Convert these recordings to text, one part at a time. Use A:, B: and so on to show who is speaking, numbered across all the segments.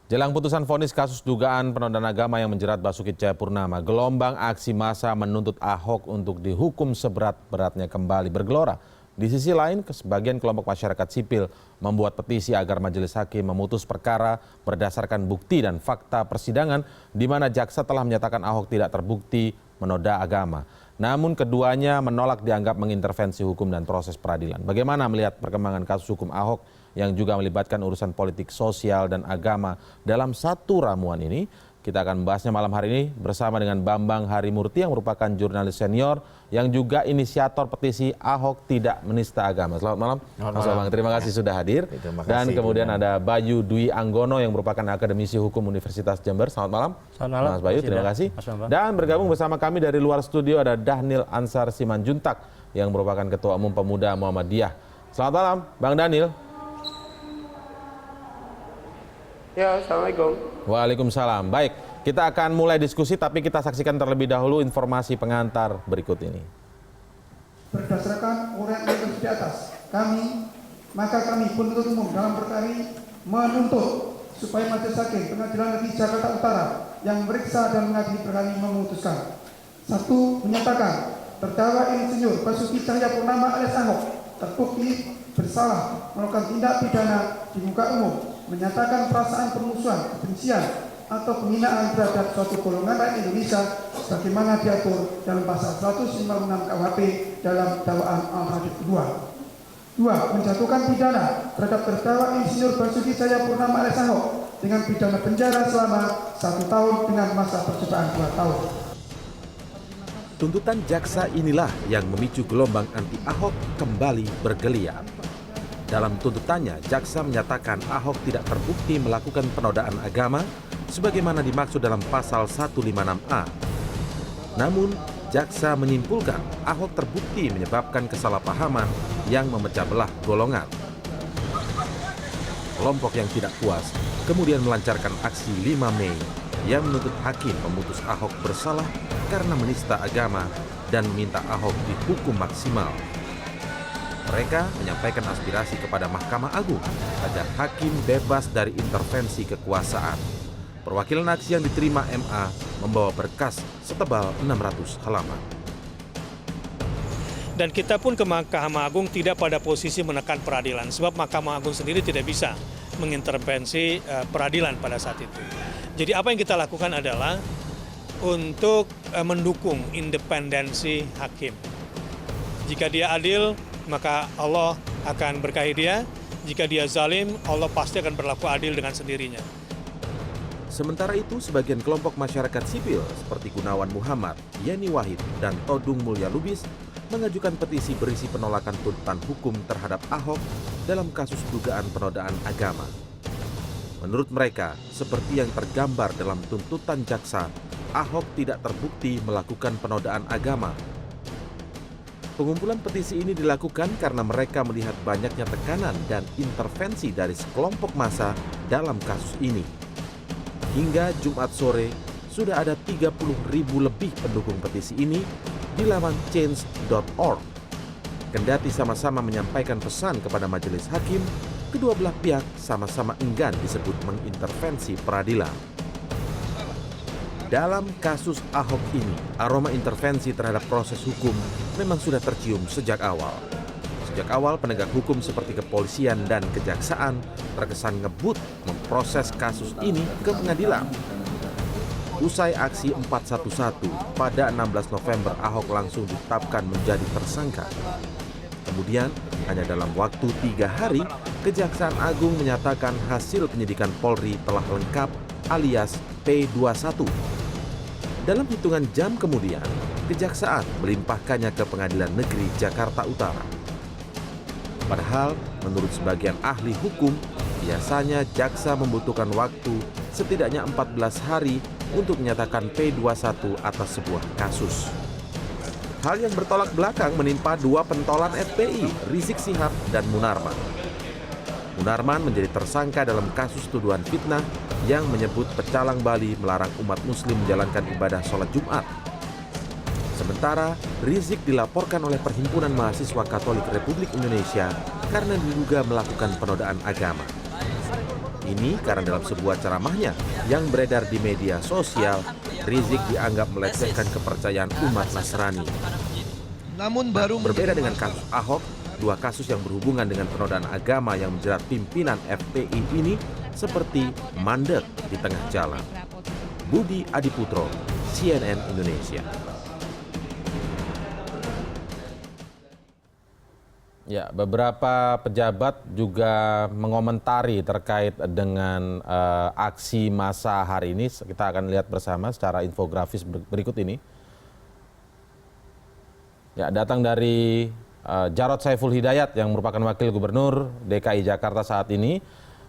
A: Jelang putusan vonis kasus dugaan penodaan agama yang menjerat Basuki Cahayapurnama, gelombang aksi massa menuntut Ahok untuk dihukum seberat-beratnya kembali bergelora. Di sisi lain, sebagian kelompok masyarakat sipil membuat petisi agar majelis hakim memutus perkara berdasarkan bukti dan fakta persidangan di mana jaksa telah menyatakan Ahok tidak terbukti menoda agama. Namun keduanya menolak dianggap mengintervensi hukum dan proses peradilan. Bagaimana melihat perkembangan kasus hukum Ahok yang juga melibatkan urusan politik, sosial, dan agama dalam satu ramuan ini? Kita akan membahasnya malam hari ini bersama dengan Bambang Harimurti yang merupakan jurnalis senior yang juga inisiator petisi Ahok Tidak Menista Agama. Selamat malam, Mas Bambang. Terima kasih sudah hadir. Dan kemudian ada Bayu Dwi Anggono yang merupakan akademisi hukum Universitas Jember. Selamat malam, Mas Bayu. Terima kasih. Dan bergabung bersama kami dari luar studio ada Dhanil Ansar Simanjuntak yang merupakan Ketua Umum Pemuda Muhammadiyah. Selamat malam, Bang Dhanil.
B: Ya, Assalamualaikum.
A: Waalaikumsalam. Baik, kita akan mulai diskusi tapi kita saksikan terlebih dahulu informasi pengantar berikut ini.
C: Berdasarkan uraian yang di atas, maka kami penuntut umum dalam perkara ini menuntut supaya Majelis Hakim Pengadilan Negeri Jakarta Utara yang memeriksa dan mengadili perkara ini memutuskan. 1. Menyatakan terdakwa Insinyur Basuki Cahayapurnama alias Ahok terbukti bersalah melakukan tindak pidana di muka umum, menyatakan perasaan permusuhan, kebencian, atau penghinaan terhadap suatu golongan rakyat Indonesia sebagaimana diatur dalam pasal 156 KUHP dalam dakwaan alternatif kedua. 2. Menjatuhkan pidana terhadap terdakwa Insinyur Basuki Cahayapurnama alias Ahok dengan pidana penjara selama 1 tahun dengan masa percobaan 2 tahun.
D: Tuntutan jaksa inilah yang memicu gelombang anti Ahok kembali bergeliat. Dalam tuntutannya, jaksa menyatakan Ahok tidak terbukti melakukan penodaan agama sebagaimana dimaksud dalam pasal 156A. Namun, jaksa menyimpulkan Ahok terbukti menyebabkan kesalahpahaman yang memecah belah golongan. Kelompok yang tidak puas kemudian melancarkan aksi 5 Mei yang menuntut hakim memutus Ahok bersalah karena menista agama dan meminta Ahok dihukum maksimal. Mereka menyampaikan aspirasi kepada Mahkamah Agung agar hakim bebas dari intervensi kekuasaan. Perwakilan aksi yang diterima MA membawa berkas setebal 600 halaman.
E: Dan kita pun ke Mahkamah Agung tidak pada posisi menekan peradilan, sebab Mahkamah Agung sendiri tidak bisa mengintervensi peradilan pada saat itu. Jadi apa yang kita lakukan adalah untuk mendukung independensi hakim. Jika dia adil, maka Allah akan berkahi dia. Jika dia zalim, Allah pasti akan berlaku adil dengan sendirinya.
D: Sementara itu, sebagian kelompok masyarakat sipil seperti Gunawan Muhammad, Yeni Wahid, dan Todung Mulya Lubis mengajukan petisi berisi penolakan tuntutan hukum terhadap Ahok dalam kasus dugaan penodaan agama. Menurut mereka, seperti yang tergambar dalam tuntutan jaksa, Ahok tidak terbukti melakukan penodaan agama. Pengumpulan petisi ini dilakukan karena mereka melihat banyaknya tekanan dan intervensi dari sekelompok massa dalam kasus ini. Hingga Jumat sore, sudah ada 30.000 lebih pendukung petisi ini di laman change.org. Kendati sama-sama menyampaikan pesan kepada majelis hakim, kedua belah pihak sama-sama enggan disebut mengintervensi peradilan. Dalam kasus Ahok ini, aroma intervensi terhadap proses hukum memang sudah tercium sejak awal. Sejak awal, penegak hukum seperti kepolisian dan kejaksaan terkesan ngebut memproses kasus ini ke pengadilan. Usai aksi 411 pada 16 November, Ahok langsung ditetapkan menjadi tersangka. Kemudian, hanya dalam waktu 3 hari, Kejaksaan Agung menyatakan hasil penyidikan Polri telah lengkap alias P21. Dalam hitungan jam kemudian, Kejaksaan melimpahkannya ke Pengadilan Negeri Jakarta Utara. Padahal, menurut sebagian ahli hukum, biasanya jaksa membutuhkan waktu setidaknya 14 hari untuk menyatakan P21 atas sebuah kasus. Hal yang bertolak belakang menimpa dua pentolan FPI, Rizik Syihab dan Munarman. Munarman menjadi tersangka dalam kasus tuduhan fitnah yang menyebut Pecalang Bali melarang umat muslim menjalankan ibadah sholat Jumat. Sementara Rizik dilaporkan oleh Perhimpunan Mahasiswa Katolik Republik Indonesia karena diduga melakukan penodaan agama. Ini karena dalam sebuah ceramahnya yang beredar di media sosial, Rizik dianggap melecehkan kepercayaan umat Nasrani. Berbeda dengan kasus Ahok, dua kasus yang berhubungan dengan penodaan agama yang menjerat pimpinan FPI ini seperti mandek di tengah jalan. Budi Adiputro, CNN Indonesia.
A: Ya, beberapa pejabat juga mengomentari terkait dengan aksi massa hari ini. Kita akan lihat bersama secara infografis berikut ini. Ya, datang dari Jarod Saiful Hidayat yang merupakan Wakil Gubernur DKI Jakarta saat ini,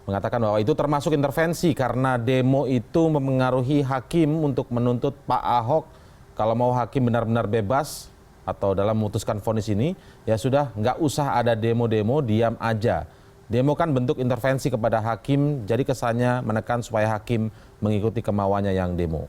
A: mengatakan bahwa itu termasuk intervensi karena demo itu mempengaruhi hakim untuk menuntut Pak Ahok. Kalau mau hakim benar-benar bebas atau dalam memutuskan vonis ini, ya sudah nggak usah ada demo-demo, diam aja. Demo kan bentuk intervensi kepada hakim, jadi kesannya menekan supaya hakim mengikuti kemauannya yang demo.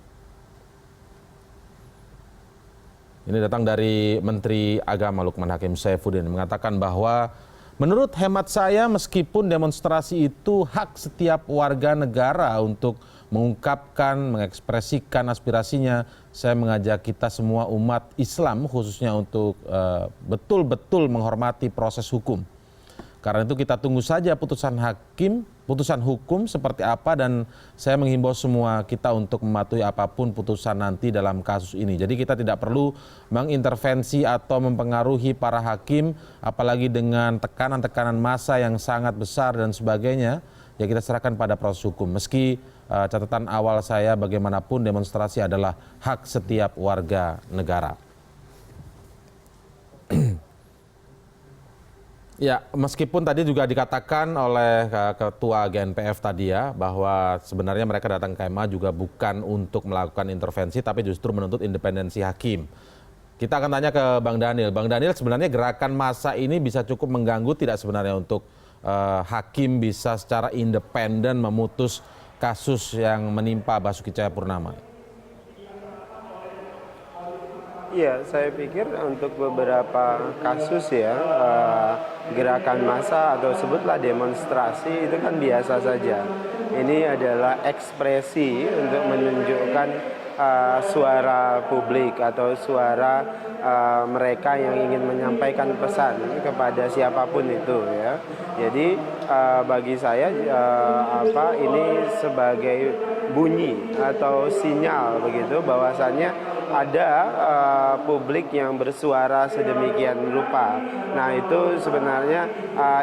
A: Ini datang dari Menteri Agama Lukman Hakim Saifuddin, mengatakan bahwa menurut hemat saya meskipun demonstrasi itu hak setiap warga negara untuk mengungkapkan, mengekspresikan aspirasinya, saya mengajak kita semua umat Islam khususnya untuk betul-betul menghormati proses hukum. Karena itu kita tunggu saja putusan hakim, putusan hukum seperti apa, dan saya menghimbau semua kita untuk mematuhi apapun putusan nanti dalam kasus ini. Jadi kita tidak perlu mengintervensi atau mempengaruhi para hakim, apalagi dengan tekanan-tekanan massa yang sangat besar dan sebagainya. Ya kita serahkan pada proses hukum. Meski catatan awal saya bagaimanapun demonstrasi adalah hak setiap warga negara. Ya, meskipun tadi juga dikatakan oleh Ketua GNPF tadi ya, bahwa sebenarnya mereka datang ke MA juga bukan untuk melakukan intervensi, tapi justru menuntut independensi hakim. Kita akan tanya ke Bang Daniel. Bang Daniel, sebenarnya gerakan massa ini bisa cukup mengganggu tidak sebenarnya untuk hakim bisa secara independen memutus kasus yang menimpa Basuki Cahayapurnama?
B: Iya, saya pikir untuk beberapa kasus ya, gerakan massa atau sebutlah demonstrasi itu kan biasa saja. Ini adalah ekspresi untuk menunjukkan suara publik atau suara mereka yang ingin menyampaikan pesan kepada siapapun itu ya. Jadi bagi saya ini sebagai bunyi atau sinyal begitu bahwasannya ada publik yang bersuara sedemikian rupa. Nah itu sebenarnya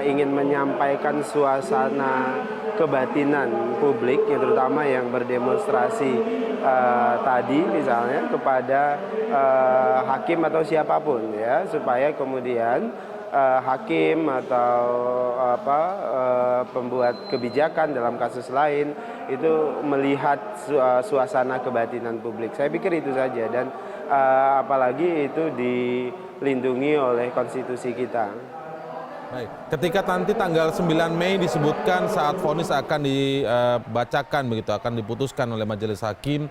B: ingin menyampaikan suasana kebatinan publik, ya, terutama yang berdemonstrasi tadi misalnya kepada hakim atau siapapun ya, supaya kemudian hakim atau pembuat kebijakan dalam kasus lain itu melihat suasana kebatinan publik. Saya pikir itu saja, dan apalagi itu dilindungi oleh konstitusi kita.
A: Baik. Ketika nanti tanggal 9 Mei disebutkan saat vonis akan dibacakan begitu, akan diputuskan oleh majelis hakim,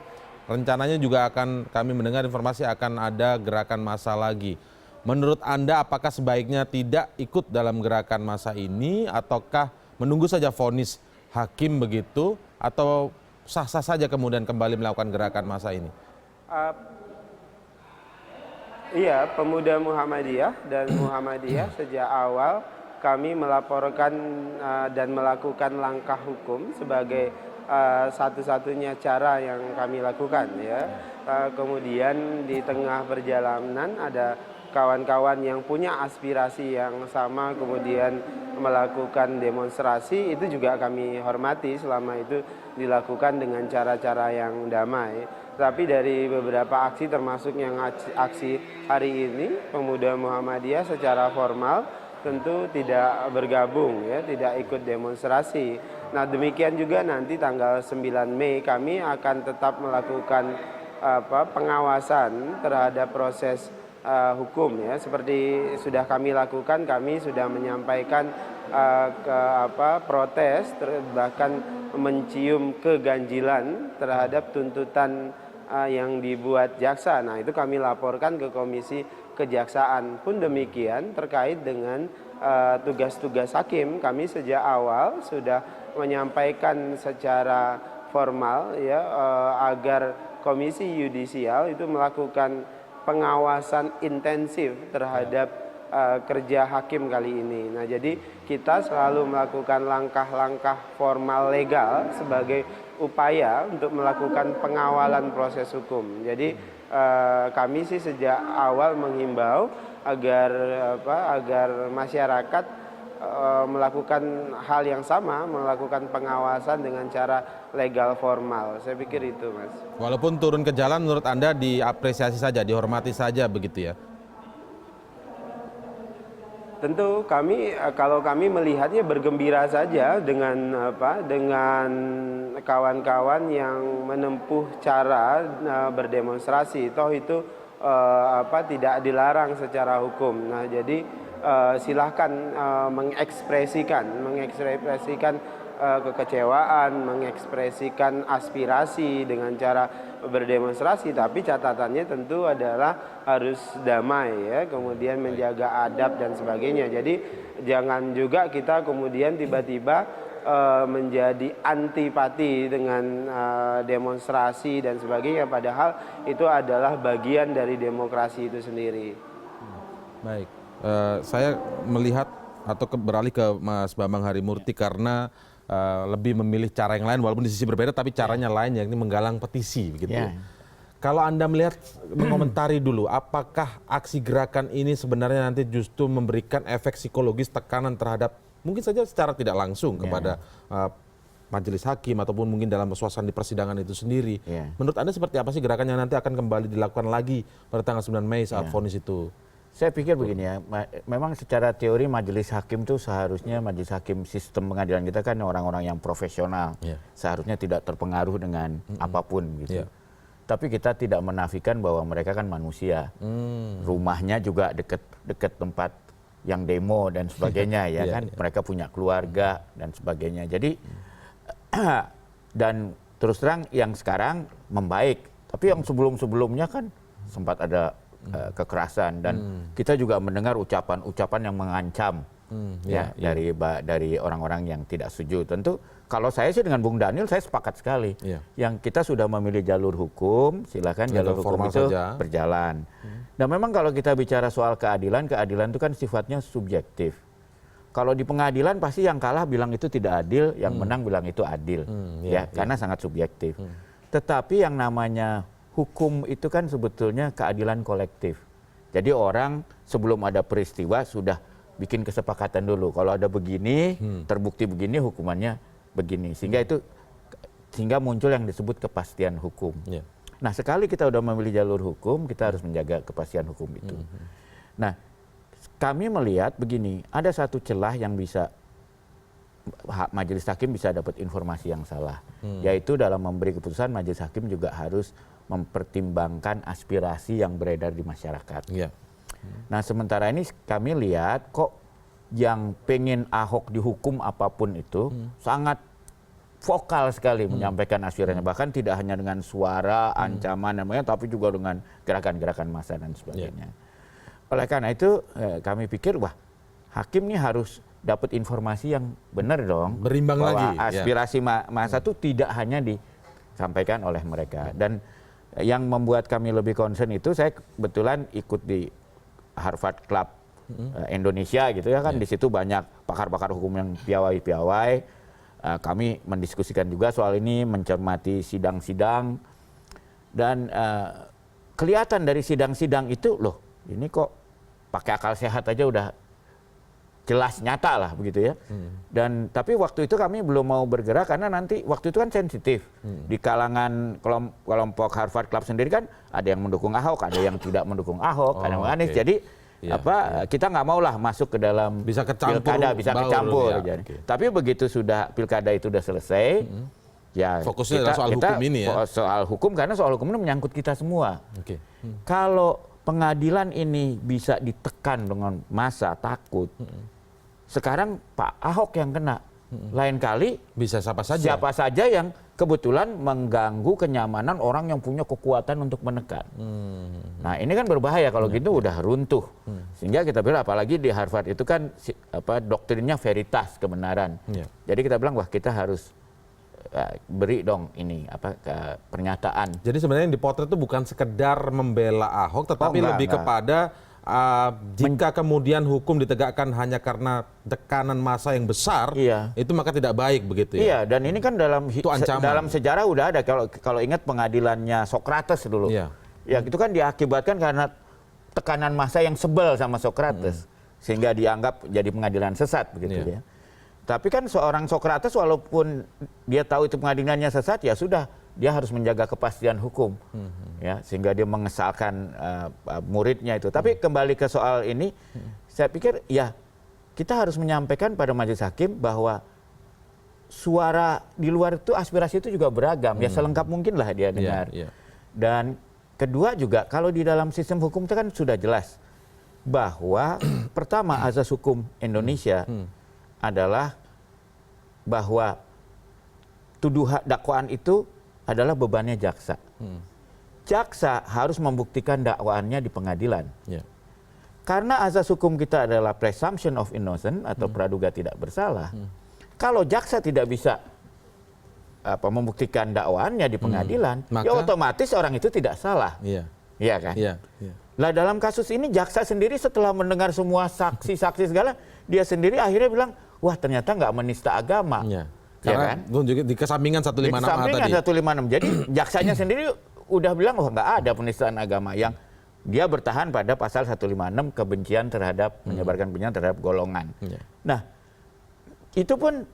A: rencananya juga akan kami mendengar informasi akan ada gerakan massa lagi. Menurut Anda apakah sebaiknya tidak ikut dalam gerakan massa ini ataukah menunggu saja vonis hakim begitu, atau sah-sah saja kemudian kembali melakukan gerakan massa ini?
B: Iya, Pemuda Muhammadiyah dan Muhammadiyah sejak awal kami melaporkan dan melakukan langkah hukum sebagai satu-satunya cara yang kami lakukan ya. Kemudian di tengah perjalanan ada kawan-kawan yang punya aspirasi yang sama kemudian melakukan demonstrasi, itu juga kami hormati selama itu dilakukan dengan cara-cara yang damai. Tapi dari beberapa aksi termasuk yang aksi hari ini, Pemuda Muhammadiyah secara formal tentu tidak bergabung ya, tidak ikut demonstrasi. Nah, demikian juga nanti tanggal 9 Mei kami akan tetap melakukan pengawasan terhadap proses hukum ya, seperti sudah kami lakukan. Kami sudah menyampaikan protes, bahkan mencium keganjilan terhadap tuntutan yang dibuat jaksa. Nah, itu kami laporkan ke Komisi Kejaksaan. Pun demikian terkait dengan tugas-tugas hakim, kami sejak awal sudah menyampaikan secara formal ya agar Komisi Yudisial itu melakukan pengawasan intensif terhadap kerja hakim kali ini. Nah, jadi kita selalu melakukan langkah-langkah formal legal sebagai upaya untuk melakukan pengawalan proses hukum. Jadi kami sih sejak awal menghimbau agar masyarakat melakukan hal yang sama, melakukan pengawasan dengan cara legal formal. Saya pikir itu, Mas.
A: Walaupun turun ke jalan menurut Anda diapresiasi saja, dihormati saja begitu ya?
B: Tentu kalau kami melihatnya bergembira saja dengan kawan-kawan yang menempuh cara berdemonstrasi. Toh itu tidak dilarang secara hukum. Nah, jadi silahkan mengekspresikan kekecewaan, mengekspresikan aspirasi dengan cara berdemonstrasi, tapi catatannya tentu adalah harus damai ya, kemudian menjaga adab dan sebagainya. Jadi jangan juga kita kemudian tiba-tiba menjadi antipati dengan demonstrasi dan sebagainya, padahal itu adalah bagian dari demokrasi itu sendiri.
A: Baik. Saya melihat atau beralih ke Mas Bambang Harimurti karena lebih memilih cara yang lain walaupun di sisi berbeda tapi caranya lain, yakni menggalang petisi begitu. Kalau Anda melihat, mengomentari dulu, apakah aksi gerakan ini sebenarnya nanti justru memberikan efek psikologis tekanan terhadap mungkin saja secara tidak langsung kepada majelis hakim ataupun mungkin dalam suasana di persidangan itu sendiri. Menurut Anda seperti apa sih gerakan yang nanti akan kembali dilakukan lagi pada tanggal 9 Mei saat vonis itu?
F: Saya pikir begini ya, memang secara teori majelis hakim itu seharusnya majelis hakim sistem pengadilan kita kan orang-orang yang profesional, seharusnya tidak terpengaruh dengan apapun gitu. Tapi kita tidak menafikan bahwa mereka kan manusia, rumahnya juga dekat tempat yang demo dan sebagainya ya kan, mereka punya keluarga dan sebagainya. Jadi dan terus terang yang sekarang membaik, tapi yang sebelum-sebelumnya kan sempat ada kekerasan dan kita juga mendengar ucapan-ucapan yang mengancam dari orang-orang yang tidak setuju. Tentu kalau saya sih dengan Bung Daniel saya sepakat sekali. Yang kita sudah memilih jalur hukum, silakan jalur hukum itu berjalan. Dan memang kalau kita bicara soal keadilan itu kan sifatnya subjektif. Kalau di pengadilan pasti yang kalah bilang itu tidak adil, yang menang bilang itu adil. Karena sangat subjektif. Tetapi yang namanya hukum itu kan sebetulnya keadilan kolektif. Jadi orang sebelum ada peristiwa sudah bikin kesepakatan dulu. Kalau ada begini, terbukti begini, hukumannya begini. Sehingga muncul yang disebut kepastian hukum. Nah, sekali kita sudah memilih jalur hukum, kita harus menjaga kepastian hukum itu. Nah, kami melihat begini, ada satu celah yang bisa majelis hakim bisa dapat informasi yang salah. Yaitu dalam memberi keputusan, majelis hakim juga harus mempertimbangkan aspirasi yang beredar di masyarakat. Nah, sementara ini kami lihat kok yang pengen Ahok dihukum apapun itu sangat vokal sekali menyampaikan aspirasinya, bahkan tidak hanya dengan suara, ancaman namanya, tapi juga dengan gerakan-gerakan massa dan sebagainya. Oleh karena itu kami pikir wah, hakim ini harus dapat informasi yang benar dong,
A: berimbang
F: bahwa
A: lagi
F: aspirasi massa itu tidak hanya disampaikan oleh mereka. Dan yang membuat kami lebih concern itu, saya kebetulan ikut di Harvard Club Indonesia gitu ya kan, di situ banyak pakar-pakar hukum yang piawai-piawai. Kami mendiskusikan juga soal ini, mencermati sidang-sidang, dan kelihatan dari sidang-sidang itu loh, ini kok pakai akal sehat aja udah jelas nyata lah begitu ya. Dan tapi waktu itu kami belum mau bergerak karena nanti waktu itu kan sensitif. Di kalangan kelompok Harvard Club sendiri kan ada yang mendukung Ahok, ada yang tidak mendukung Ahok, ada yang Anies. Jadi kita nggak mau lah masuk ke dalam pilkada, bisa kecampur. Tapi begitu sudah pilkada itu udah selesai, ya
A: fokusnya adalah soal hukum ini ya.
F: Soal hukum, karena soal hukum ini menyangkut kita semua. Kalau pengadilan ini bisa ditekan dengan massa takut, sekarang Pak Ahok yang kena, lain kali
A: bisa siapa saja
F: yang kebetulan mengganggu kenyamanan orang yang punya kekuatan untuk menekan. Nah ini kan berbahaya kalau gitu udah runtuh. Sehingga kita bilang apalagi di Harvard itu kan doktrinnya veritas, kebenaran. Jadi kita bilang wah kita harus beri dong ini pernyataan.
A: Jadi sebenarnya yang dipotret itu bukan sekedar membela Ahok, tetapi lebih kepada jika kemudian hukum ditegakkan hanya karena tekanan massa yang besar, itu maka tidak baik begitu ya.
F: Iya, dan ini kan dalam sejarah udah ada kalau ingat pengadilannya Socrates dulu. Ya itu kan diakibatkan karena tekanan massa yang sebel sama Socrates sehingga dianggap jadi pengadilan sesat begitu ya. Tapi kan seorang Socrates walaupun dia tahu itu pengadilannya sesat, ya sudah, dia harus menjaga kepastian hukum, ya sehingga dia mengesalkan muridnya itu. Tapi kembali ke soal ini, saya pikir ya kita harus menyampaikan pada majelis hakim bahwa suara di luar itu, aspirasi itu juga beragam, ya selengkap mungkin lah dia dengar. Dan kedua juga kalau di dalam sistem hukum itu kan sudah jelas bahwa pertama azas hukum Indonesia adalah bahwa tuduhan dakwaan itu adalah bebannya jaksa. Jaksa harus membuktikan dakwaannya di pengadilan. Karena azas hukum kita adalah presumption of innocence atau praduga tidak bersalah. Kalau jaksa tidak bisa membuktikan dakwaannya di pengadilan, ya otomatis orang itu tidak salah. Iya kan? Lah dalam kasus ini jaksa sendiri setelah mendengar semua saksi-saksi segala, dia sendiri akhirnya bilang, wah ternyata nggak menista agama.
A: Karena di kesampingan 156A tadi. Di kesampingan
F: 156. Jadi jaksanya sendiri udah bilang, wah nggak ada penistaan agama. Yang dia bertahan pada pasal 156 kebencian terhadap, menyebarkan kebencian terhadap golongan. Nah itu pun,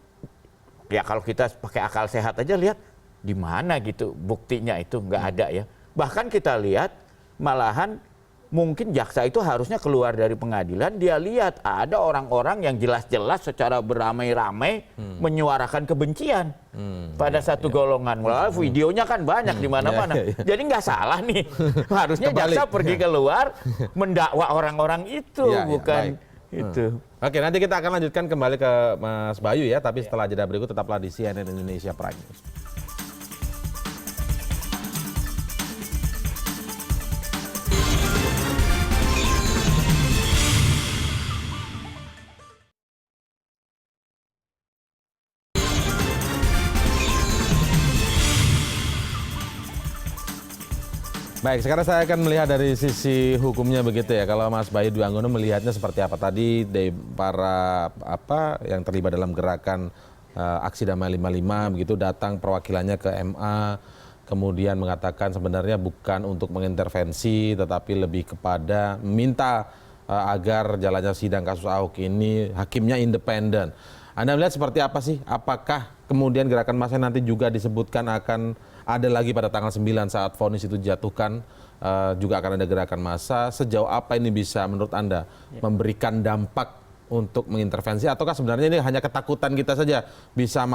F: ya kalau kita pakai akal sehat aja lihat, di mana gitu buktinya itu nggak ada ya. Bahkan kita lihat malahan mungkin jaksa itu harusnya keluar dari pengadilan, dia lihat ada orang-orang yang jelas-jelas secara beramai-ramai menyuarakan kebencian pada satu golongan. Wah, videonya kan banyak di mana-mana. Jadi nggak salah nih. Harusnya jaksa pergi keluar mendakwa orang-orang itu, bukan itu.
A: Oke, nanti kita akan lanjutkan kembali ke Mas Bayu ya, tapi setelah jeda berikut tetaplah di CNN Indonesia Prime News. Baik, sekarang saya akan melihat dari sisi hukumnya begitu ya. Kalau Mas Bayu Dwi Anggono melihatnya seperti apa tadi dari para yang terlibat dalam gerakan aksi damai 55 begitu, datang perwakilannya ke MA, kemudian mengatakan sebenarnya bukan untuk mengintervensi tetapi lebih kepada meminta agar jalannya sidang kasus Ahok ini hakimnya independen. Anda melihat seperti apa sih? Apakah kemudian gerakan massa nanti juga disebutkan akan ada lagi pada tanggal 9 saat vonis itu dijatuhkan, juga akan ada gerakan massa. Sejauh apa ini bisa menurut Anda memberikan dampak untuk mengintervensi, ataukah sebenarnya ini hanya ketakutan kita saja bisa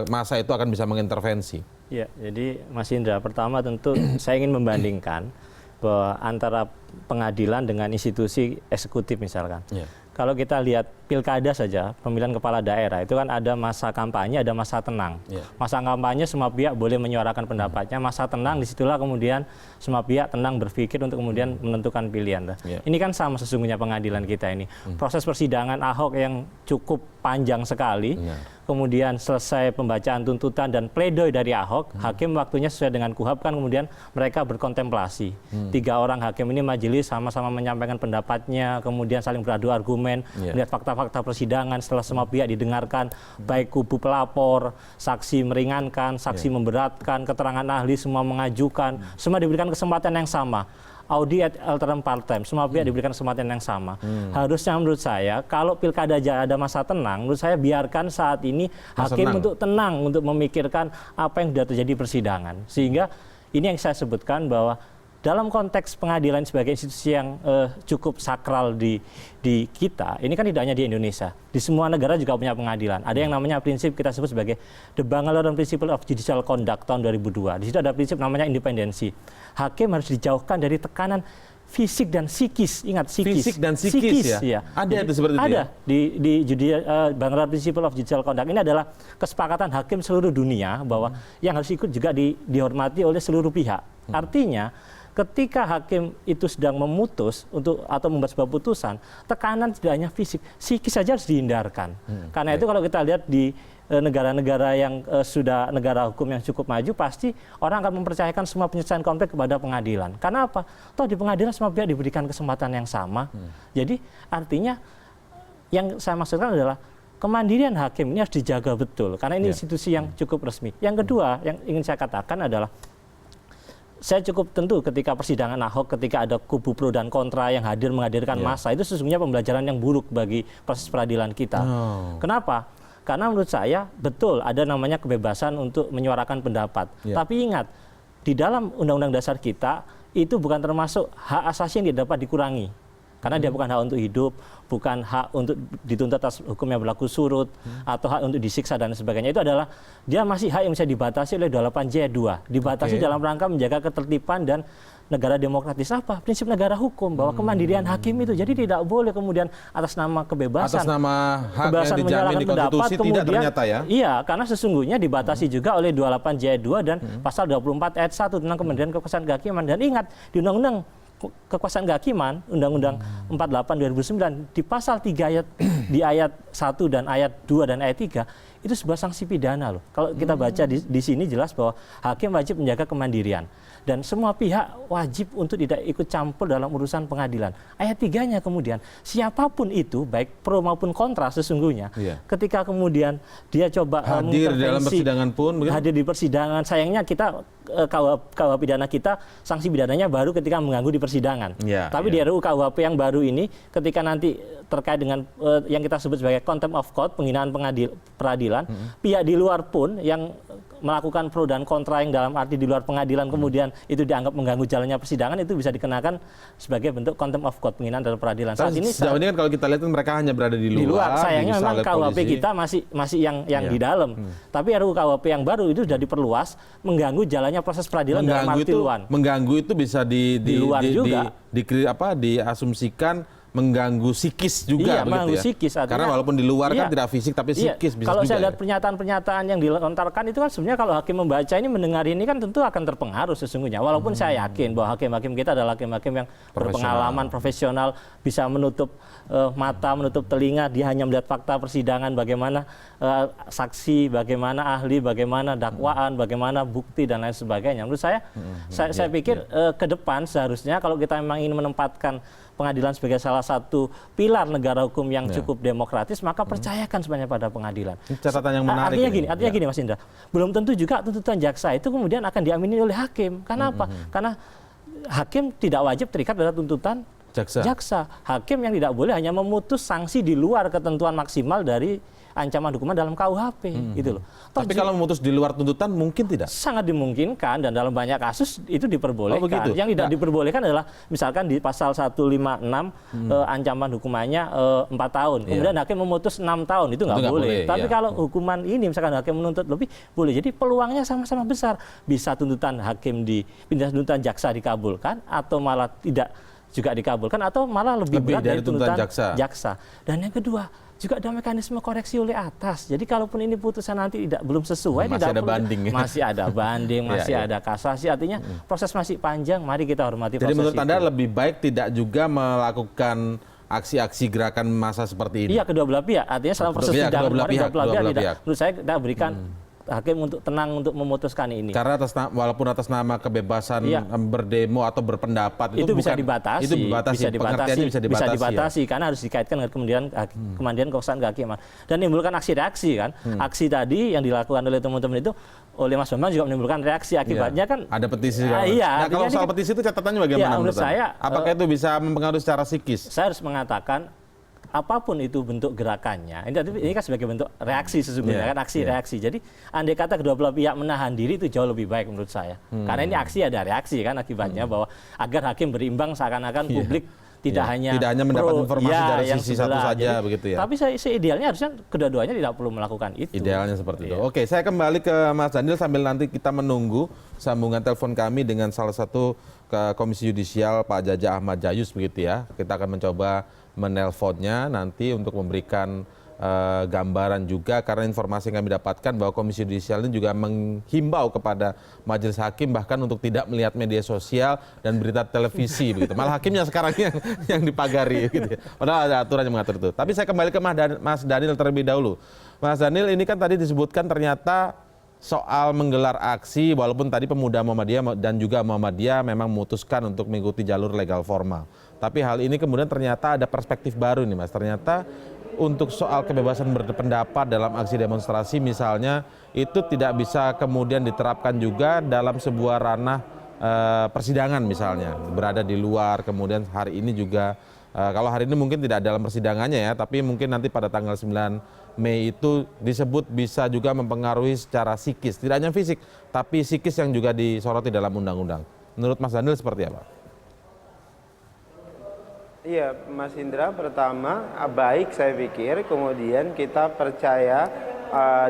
A: massa itu akan bisa mengintervensi?
G: Ya, jadi Mas Indra, pertama tentu saya ingin membandingkan bahwa antara pengadilan dengan institusi eksekutif misalkan. Kalau kita lihat pilkada saja, pemilihan kepala daerah, itu kan ada masa kampanye, ada masa tenang. Masa kampanye semua pihak boleh menyuarakan pendapatnya, masa tenang disitulah kemudian semua pihak tenang berpikir untuk kemudian menentukan pilihan. Ini kan sama sesungguhnya pengadilan kita ini. Proses persidangan Ahok yang cukup panjang sekali, kemudian selesai pembacaan tuntutan dan pledoi dari Ahok, hakim waktunya sesuai dengan KUHAP kan kemudian mereka berkontemplasi. 3 orang hakim ini majelis sama-sama menyampaikan pendapatnya, kemudian saling beradu argumen, melihat fakta-fakta persidangan setelah semua pihak didengarkan, baik kubu pelapor, saksi meringankan, saksi memberatkan, keterangan ahli semua mengajukan, semua diberikan kesempatan yang sama. Audi et alteram partem, semua pihak diberikan kesempatan yang sama. Harusnya menurut saya, kalau pilkada aja ada masa tenang, menurut saya biarkan saat ini hakim untuk tenang, untuk memikirkan apa yang sudah terjadi persidangan. Sehingga ini yang saya sebutkan bahwa dalam konteks pengadilan sebagai institusi yang cukup sakral di kita, ini kan tidak hanya di Indonesia, di semua negara juga punya pengadilan. Ada yang namanya prinsip kita sebut sebagai The Bangalore Principle of Judicial Conduct tahun 2002. Di situ ada prinsip namanya independensi. Hakim harus dijauhkan dari tekanan fisik dan psikis. Ingat, psikis.
A: Fisik dan psikis ya? Ada itu seperti itu
G: ada.
A: ya?
G: Di Banggar Principle of Judicial Conduct ini adalah kesepakatan hakim seluruh dunia bahwa yang harus ikut juga dihormati oleh seluruh pihak. Artinya ketika hakim itu sedang memutus atau membuat sebuah putusan, tekanan tidak hanya fisik, psikis saja harus dihindarkan. Karena itu kalau kita lihat di negara-negara yang sudah negara hukum yang cukup maju, pasti orang akan mempercayakan semua penyelesaian konflik kepada pengadilan. Karena apa? Toh di pengadilan semua pihak diberikan kesempatan yang sama. Jadi artinya yang saya maksudkan adalah kemandirian hakim ini harus dijaga betul. Karena ini institusi yang cukup resmi. Yang kedua yang ingin saya katakan adalah saya cukup tentu ketika persidangan Ahok, ketika ada kubu pro dan kontra yang menghadirkan massa, itu sesungguhnya pembelajaran yang buruk bagi proses peradilan kita. Kenapa? Karena menurut saya betul ada namanya kebebasan untuk menyuarakan pendapat. Tapi ingat, di dalam Undang-Undang Dasar kita itu bukan termasuk hak asasi yang dapat dikurangi. Karena dia bukan hak untuk hidup, bukan hak untuk dituntut atas hukum yang berlaku surut, atau hak untuk disiksa dan sebagainya. Itu adalah dia masih hak yang bisa dibatasi oleh 28J2. Dibatasi dalam rangka menjaga ketertiban dan negara demokratis. Apa? Prinsip negara hukum, bahwa kemandirian hakim itu. Jadi tidak boleh kemudian atas nama kebebasan.
A: Atas nama hak
G: kebebasan
A: yang dijamin di konstitusi tidak ternyata ya?
G: Iya, karena sesungguhnya dibatasi juga oleh 28J2 dan pasal 24 ayat 1 tentang kemandirian kekuasaan kehakiman. Dan ingat, di Undang-Undang Kekuasaan Kehakiman, Undang-Undang 48 2009, di pasal 3 ayat di ayat 1 dan ayat 2 dan ayat 3 itu sebuah sanksi pidana loh. Kalau kita baca di sini jelas bahwa hakim wajib menjaga kemandirian dan semua pihak wajib untuk tidak ikut campur dalam urusan pengadilan. Ayat 3-nya kemudian siapapun itu baik pro maupun kontra sesungguhnya ketika kemudian dia coba
A: hadir dalam persidangan pun
G: hadir di persidangan, sayangnya kita KUHP pidana kita sanksi pidananya baru ketika mengganggu di persidangan. Tapi di RUU KUHP yang baru ini ketika nanti terkait dengan yang kita sebut sebagai contempt of court, penghinaan peradilan, pihak di luar pun yang melakukan pro dan kontra yang dalam arti di luar pengadilan kemudian itu dianggap mengganggu jalannya persidangan, itu bisa dikenakan sebagai bentuk contempt of court, penghinaan dalam peradilan. Saat ini
A: sejauh ini kan kalau kita lihat mereka hanya berada di luar.
G: Sayangnya memang KUHP kita masih yang di dalam. Tapi RUU KUHP yang baru itu sudah diperluas, mengganggu jalannya proses peradilan dalam arti luar.
A: Mengganggu itu bisa
G: luar juga.
A: Diasumsikan mengganggu psikis juga,
G: mengganggu psikis. Artinya,
A: karena walaupun di luar kan tidak fisik tapi psikis bisa
G: kalau
A: juga.
G: Kalau saya lihat pernyataan-pernyataan yang dilontarkan itu kan sebenarnya kalau hakim membaca ini, mendengar ini kan tentu akan terpengaruh sesungguhnya. Walaupun saya yakin bahwa hakim-hakim kita adalah hakim-hakim yang berpengalaman, profesional, bisa menutup mata, menutup telinga, dia hanya melihat fakta persidangan, bagaimana saksi, bagaimana ahli, bagaimana dakwaan, bagaimana bukti dan lain sebagainya. Menurut saya pikir ke depan seharusnya kalau kita memang ingin menempatkan pengadilan sebagai salah satu pilar negara hukum yang cukup demokratis, maka percayakan sebenarnya pada pengadilan.
A: Catatan yang menarik.
G: Artinya gini Mas Indra, belum tentu juga tuntutan jaksa itu kemudian akan diamini oleh hakim. Karena apa? Karena hakim tidak wajib terikat pada tuntutan jaksa. Hakim yang tidak boleh hanya memutus sanksi di luar ketentuan maksimal dari ancaman hukuman dalam KUHP gitu loh.
A: Tapi kalau memutus di luar tuntutan mungkin tidak? Sangat
G: dimungkinkan dan dalam banyak kasus itu diperbolehkan. Yang tidak diperbolehkan adalah misalkan di pasal 156 ancaman hukumannya 4 tahun. Kemudian hakim memutus 6 tahun, itu nggak boleh. Tapi kalau hukuman ini misalkan hakim menuntut lebih, boleh. Jadi peluangnya sama-sama besar. Bisa tuntutan hakim tuntutan jaksa dikabulkan atau malah tidak juga dikabulkan atau malah lebih berat dari tuntutan jaksa. Dan yang kedua, juga ada mekanisme koreksi oleh atas. Jadi kalaupun ini putusan nanti belum sesuai,
A: masih ada banding,
G: masih ada kasasi. Artinya proses masih panjang. Mari kita hormati proses itu.
A: Jadi menurut Anda lebih baik tidak juga melakukan aksi-aksi gerakan massa seperti ini?
G: Iya, kedua belah pihak. Artinya selama proses sidang kedua belah pihak. Menurut saya kita berikan hakim untuk tenang untuk memutuskan ini.
A: Karena walaupun atas nama kebebasan berdemo atau berpendapat
G: itu bisa dibatasi.
A: Itu bisa dibatasi
G: karena harus dikaitkan dengan kemandirian kekuasaan kehakiman dan menimbulkan aksi-reaksi kan. Aksi tadi yang dilakukan oleh teman-teman itu oleh Mas Bambang juga menimbulkan reaksi, akibatnya kan
A: ada petisi. Nah, kalau soal petisi itu catatannya bagaimana menurut saya? Apakah itu bisa mempengaruhi secara psikis?
G: Saya harus mengatakan apapun itu bentuk gerakannya, ini kan sebagai bentuk reaksi sesungguhnya kan, aksi reaksi. Jadi andai kata kedua belah pihak menahan diri itu jauh lebih baik menurut saya. Karena ini aksi ada reaksi kan akibatnya, bahwa agar hakim berimbang seakan-akan publik tidak hanya
A: mendapat informasi dari
G: yang
A: sisi satu
G: sebelah.
A: saja
G: Jadi,
A: begitu ya.
G: Tapi seidealnya harusnya kedua-duanya tidak perlu melakukan itu.
A: Idealnya seperti itu.
G: Iya.
A: Oke, saya kembali ke Mas Daniel sambil nanti kita menunggu sambungan telepon kami dengan salah satu ke Komisi Yudisial Pak Jaja Ahmad Jayus begitu ya. Kita akan mencoba menelponnya nanti untuk memberikan gambaran juga, karena informasi yang kami dapatkan bahwa Komisi Yudisial ini juga menghimbau kepada majelis hakim bahkan untuk tidak melihat media sosial dan berita televisi begitu. Malah hakimnya sekarang yang dipagari gitu ya. Padahal ada aturan yang mengatur itu. Tapi saya kembali ke Mas Daniel terlebih dahulu. Mas Daniel, ini kan tadi disebutkan ternyata soal menggelar aksi, walaupun tadi pemuda Muhammadiyah dan juga Muhammadiyah memang memutuskan untuk mengikuti jalur legal formal. Tapi hal ini kemudian ternyata ada perspektif baru nih Mas. Ternyata untuk soal kebebasan berpendapat dalam aksi demonstrasi misalnya, itu tidak bisa kemudian diterapkan juga dalam sebuah ranah persidangan misalnya. Berada di luar, kemudian hari ini juga, kalau hari ini mungkin tidak dalam persidangannya ya, tapi mungkin nanti pada tanggal 9 Mei itu disebut bisa juga mempengaruhi secara psikis. Tidak hanya fisik, tapi psikis yang juga disoroti dalam undang-undang. Menurut Mas Daniel seperti apa?
B: Iya, Mas Indra, pertama baik saya pikir, kemudian kita percaya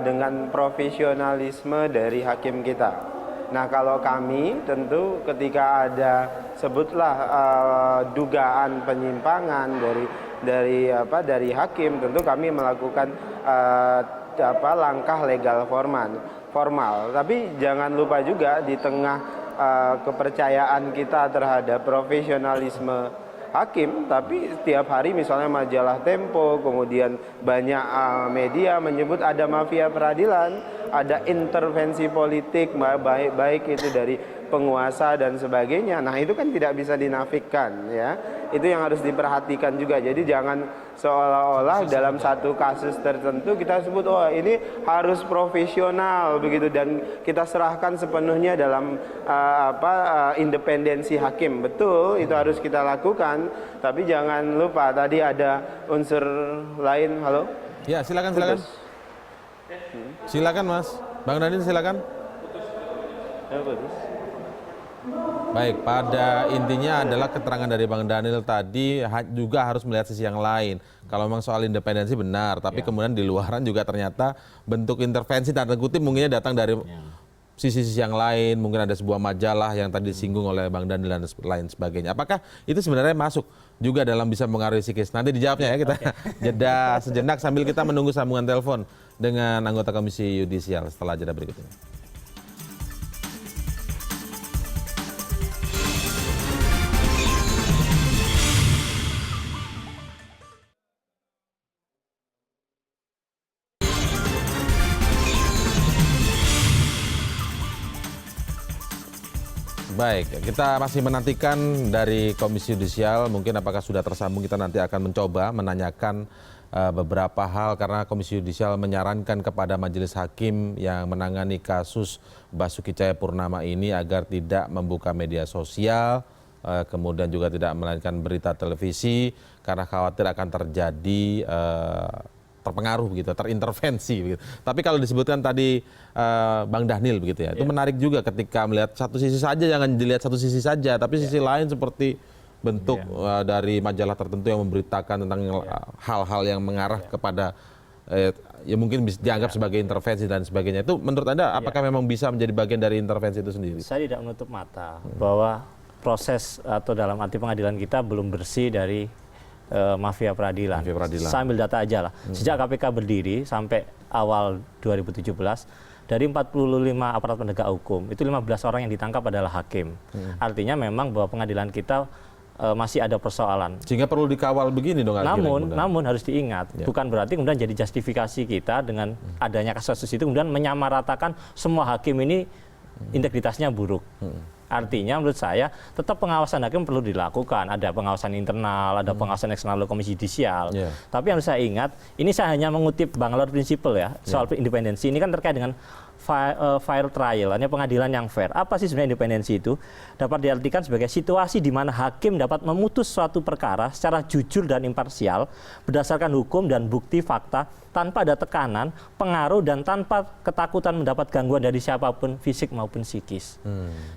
B: dengan profesionalisme dari hakim kita. Nah, kalau kami tentu ketika ada sebutlah dugaan penyimpangan dari hakim, tentu kami melakukan langkah legal formal. Tapi jangan lupa juga di tengah kepercayaan kita terhadap profesionalisme hakim, tapi setiap hari misalnya majalah Tempo, kemudian banyak media menyebut ada mafia peradilan, ada intervensi politik, baik itu dari penguasa dan sebagainya. Nah, itu kan tidak bisa dinafikan ya. Itu yang harus diperhatikan juga. Jadi jangan seolah-olah dalam satu kasus tertentu kita sebut oh ini harus profesional begitu dan kita serahkan sepenuhnya dalam independensi hakim. Betul, itu harus kita lakukan, tapi jangan lupa tadi ada unsur lain. Halo?
A: Ya, silakan. Silakan Mas. Bang Daniel silakan. Baik, pada intinya adalah keterangan dari Bang Daniel tadi juga harus melihat sisi yang lain. Kalau memang soal independensi benar, tapi kemudian di luaran juga ternyata bentuk intervensi tanda kutip mungkinnya datang dari sisi-sisi yang lain. Mungkin ada sebuah majalah yang tadi disinggung oleh Bang Daniel dan lain sebagainya. Apakah itu sebenarnya masuk juga dalam bisa mengaruhi psikis? Nanti dijawabnya ya, kita jeda sejenak sambil kita menunggu sambungan telepon dengan anggota Komisi Yudisial setelah jeda berikut ini. Baik, kita masih menantikan dari Komisi Yudisial, mungkin apakah sudah tersambung, kita nanti akan mencoba menanyakan beberapa hal karena Komisi Yudisial menyarankan kepada majelis hakim yang menangani kasus Basuki Cahayapurnama ini agar tidak membuka media sosial, kemudian juga tidak melainkan berita televisi karena khawatir akan terjadi terpengaruh begitu, terintervensi begitu. Tapi kalau disebutkan tadi Bang Daniel begitu ya, itu menarik juga ketika melihat satu sisi saja, jangan dilihat satu sisi saja, tapi sisi lain seperti bentuk dari majalah tertentu yang memberitakan tentang hal-hal yang mengarah kepada ya mungkin bisa dianggap sebagai intervensi dan sebagainya. Itu menurut Anda apakah memang bisa menjadi bagian dari intervensi itu sendiri?
G: Saya tidak menutup mata bahwa proses atau dalam arti pengadilan kita belum bersih dari mafia peradilan. Sambil data aja lah. Sejak KPK berdiri sampai awal 2017, dari 45 aparat penegak hukum, itu 15 orang yang ditangkap adalah hakim. Artinya memang bahwa pengadilan kita masih ada persoalan.
A: Sehingga perlu dikawal begini dong.
G: Namun harus diingat, bukan berarti kemudian jadi justifikasi kita dengan adanya kasus itu kemudian menyamaratakan semua hakim ini integritasnya buruk. Artinya menurut saya tetap pengawasan hakim perlu dilakukan. Ada pengawasan internal, ada pengawasan eksternal oleh Komisi Yudisial. Tapi yang saya ingat, ini saya hanya mengutip Bangalore Principle ya, soal independensi. Ini kan terkait dengan fair trial, hanya pengadilan yang fair. Apa sih sebenarnya independensi itu? Dapat diartikan sebagai situasi di mana hakim dapat memutus suatu perkara secara jujur dan imparsial berdasarkan hukum dan bukti fakta tanpa ada tekanan, pengaruh, dan tanpa ketakutan mendapat gangguan dari siapapun, fisik maupun psikis.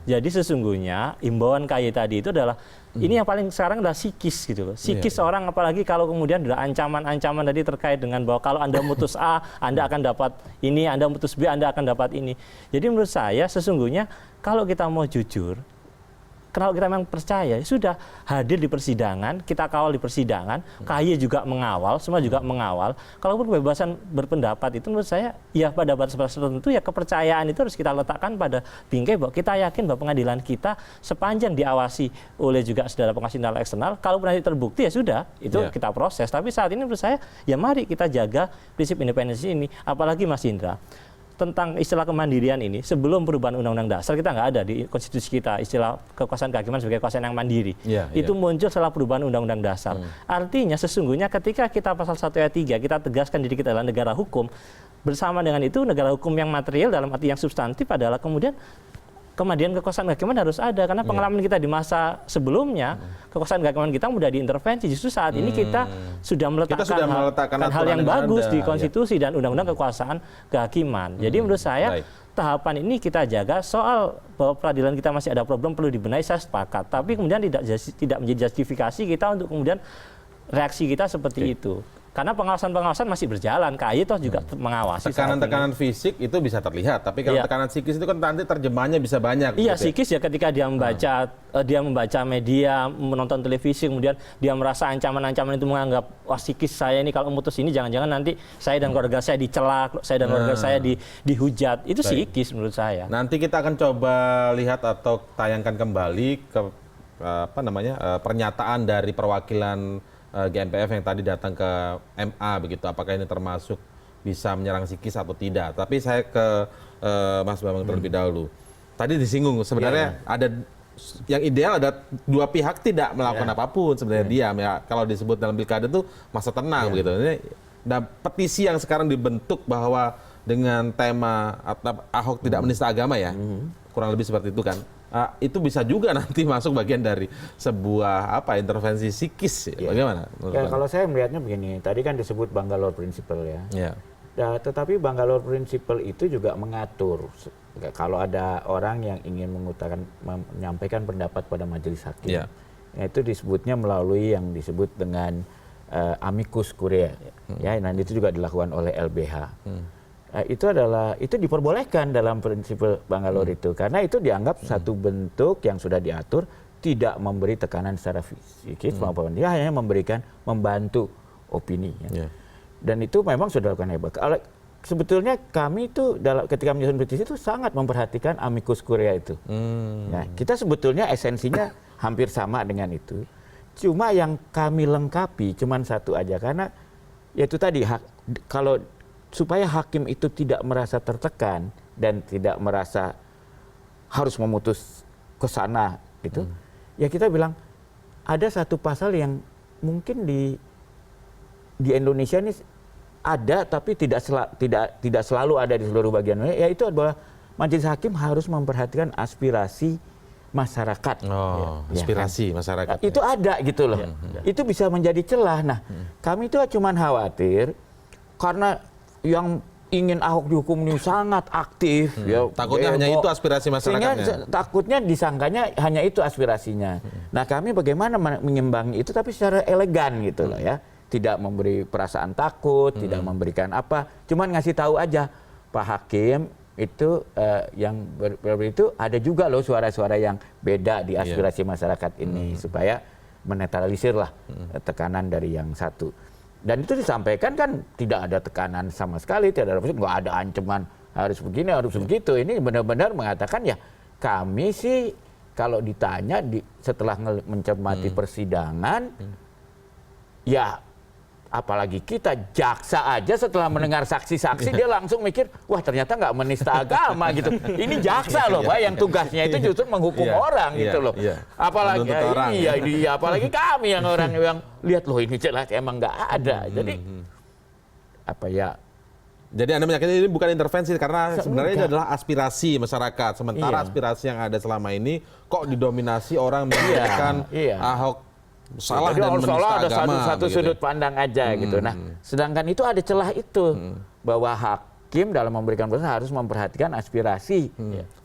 G: Jadi sesungguhnya imbauan KY tadi itu adalah ini yang paling sekarang adalah psikis gitu loh. Psikis orang, apalagi kalau kemudian ada ancaman-ancaman tadi terkait dengan bahwa kalau Anda mutus A, Anda akan dapat ini, Anda mutus B, Anda akan dapat ini. Jadi menurut saya sesungguhnya kalau kita mau jujur, kalau kita memang percaya, sudah hadir di persidangan, kita kawal di persidangan, KY juga mengawal, semua juga mengawal. Kalaupun kebebasan berpendapat itu menurut saya, ya pada batas-batas tertentu ya kepercayaan itu harus kita letakkan pada bingkai bahwa kita yakin bahwa pengadilan kita sepanjang diawasi oleh juga saudara pengawas internal eksternal, kalaupun nanti terbukti ya sudah, itu kita proses. Tapi saat ini menurut saya, ya mari kita jaga prinsip independensi ini. Apalagi Mas Indra, tentang istilah kemandirian ini, sebelum perubahan Undang-Undang Dasar kita nggak ada di konstitusi kita istilah kekuasaan kehakiman sebagai kekuasaan yang mandiri. Itu muncul setelah perubahan Undang-Undang Dasar. Artinya sesungguhnya ketika kita pasal 1 ayat 3 kita tegaskan diri kita adalah negara hukum, bersama dengan itu negara hukum yang material dalam arti yang substantif adalah kemudian kemandirian kekuasaan kehakiman harus ada, karena pengalaman kita di masa sebelumnya kekuasaan kehakiman kita mudah diintervensi. Justru saat ini kita sudah meletakkan hal yang bagus di konstitusi dan undang-undang kekuasaan kehakiman. Jadi menurut saya tahapan ini kita jaga. Soal bahwa peradilan kita masih ada problem perlu dibenahi, saya sepakat. Tapi kemudian tidak menjadi justifikasi kita untuk kemudian reaksi kita seperti itu. Karena pengawasan-pengawasan masih berjalan, KY toh juga mengawasi.
A: Tekanan-tekanan fisik itu bisa terlihat, tapi kalau tekanan psikis itu kan nanti terjemahannya bisa banyak.
G: Iya, psikis ya ketika dia membaca media, menonton televisi, kemudian dia merasa ancaman-ancaman itu menganggap, wah psikis saya ini kalau memutus ini jangan-jangan nanti saya dan keluarga saya dicela, saya dan keluarga saya dihujat. Itu psikis menurut saya.
A: Nanti kita akan coba lihat atau tayangkan kembali ke pernyataan dari perwakilan GMPF yang tadi datang ke MA begitu, apakah ini termasuk bisa menyerang psikis atau tidak. Tapi saya ke Mas Bambang terlebih dahulu. Tadi disinggung sebenarnya ada yang ideal ada dua pihak tidak melakukan apapun sebenarnya diam ya. Kalau disebut dalam pilkada itu masa tenang begitu. Ini dan petisi yang sekarang dibentuk bahwa dengan tema Ahok tidak menista agama ya, kurang lebih seperti itu kan. Itu bisa juga nanti masuk bagian dari sebuah intervensi psikis. Bagaimana?
F: Ya, kalau saya melihatnya begini, tadi kan disebut Bangalore Principle ya. Ya, tetapi Bangalore Principle itu juga mengatur kalau ada orang yang ingin menyampaikan pendapat pada majelis hakim. Itu disebutnya melalui yang disebut dengan amicus curiae. Ya, dan itu juga dilakukan oleh LBH. Itu diperbolehkan dalam prinsip Bangalore itu, karena itu dianggap satu bentuk yang sudah diatur, tidak memberi tekanan secara psikis maupun dia hanya membantu opini. Dan itu memang sudah dilakukan hebat. Sebetulnya kami itu ketika menyusun petisi itu sangat memperhatikan amicus curiae itu. Nah, kita sebetulnya esensinya hampir sama dengan itu. Cuma yang kami lengkapi cuma satu aja, karena yaitu tadi kalau supaya hakim itu tidak merasa tertekan dan tidak merasa harus memutus ke sana gitu. Ya kita bilang ada satu pasal yang mungkin di Indonesia ini ada tapi tidak selalu ada di seluruh bagian, yaitu bahwa majelis hakim harus memperhatikan aspirasi masyarakat.
A: Aspirasi masyarakat.
F: Itu ada gitu loh. Itu bisa menjadi celah. Nah, kami itu cuma khawatir karena yang ingin Ahok dihukum ini sangat aktif.
A: Takutnya hanya itu aspirasi masyarakatnya.
F: Sehingga takutnya disangkanya hanya itu aspirasinya. Nah, kami bagaimana mengimbangi itu tapi secara elegan gitu loh ya. Tidak memberi perasaan takut, tidak memberikan apa. Cuman ngasih tahu aja, Pak Hakim itu yang itu ada juga loh suara-suara yang beda di aspirasi masyarakat ini. Supaya menetralisir lah tekanan dari yang satu. Dan itu disampaikan kan tidak ada tekanan sama sekali, nggak ada ancaman harus begini, harus begitu. Ini benar-benar mengatakan ya kami sih kalau ditanya setelah mencermati persidangan, ya apalagi kita jaksa aja setelah mendengar saksi-saksi dia langsung mikir, wah ternyata nggak menista agama gitu. Ini jaksa loh Pak yang tugasnya itu justru menghukum orang gitu loh. Apalagi apalagi kami yang orang yang lihat loh ini jelas emang nggak ada. Jadi
A: Jadi Anda meyakini ini bukan intervensi karena sebenarnya ini adalah aspirasi masyarakat. Sementara aspirasi yang ada selama ini kok didominasi orang mengatakan Ahok salah
F: jadi
A: dan menista
F: seolah ada
A: agama.
F: satu sudut pandang aja gitu. Nah, sedangkan itu ada celah itu bahwa hakim dalam memberikan putusan harus memperhatikan aspirasi.